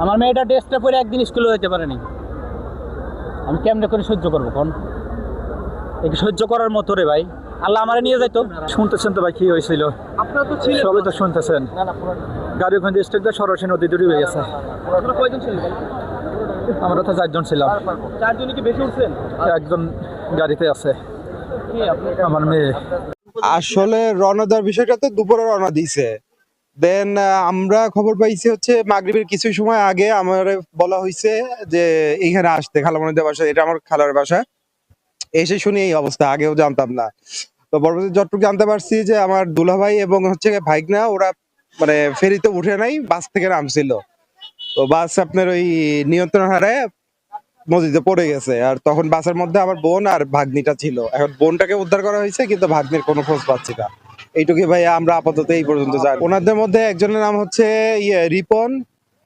আমার মেয়েটা টেস্টটা পরে একদিন স্কুলে যেতে পারেনি, আমি কেমনে করে সহ্য করবো কোন? একটু সহ্য করার মতো রে ভাই, আল্লাহ আমারে নিয়ে যাইতো। শুনতেছেন তো ভাই কি হয়েছিল, আপনারা তো ছিলেন। সবই তো শুনতেছেন। না না পুরো গাড়ি ওখান দিয়ে স্টেট দিয়ে সরাসরি নদী দূরে হয়ে গেছে। আপনারা কয়জন ছিলেন? আমরা তো 4 জন ছিলাম, চারজনই কি বেশি উঠছেন? একজন গাড়িতে আছে, কি আপনি আমার মেয়ে। আসলে রওনা দেওয়ার বিষয়টা তো দুপুরে রওনা দিছে। দেন আমরা খবর পাইছি হচ্ছে মাগরিবের কিছু সময় আগে আমার বলা হয়েছে যে এইখানে আসতে, খালামণিদের বাসা, এটা আমার খালার বাসা। এসে শুনি এই অবস্থা, আগেও জানতাম না। তো পরবর্তী যতটুকু জানতে পারছি যে আমার দুলাভাই এবং হচ্ছে ভাইগনা ওরা মানে ফেরিতে উঠে নাই, বাস থেকে নামছিল। তো বাস আপনার ওই নিয়ন্ত্রণ হারায় নদীতে পড়ে গেছে। আর তখন বাসের মধ্যে আমার বোন আর ভাগ্নিটা ছিল। এখন বোনটাকে উদ্ধার করা হয়েছে, কিন্তু ভাগ্নির কোনো খোঁজ পাচ্ছি না। এইটুকুই ভাই আমরা আপাতত এই পর্যন্ত জানি। ওনাদের মধ্যে একজনের নাম হচ্ছে রিপন,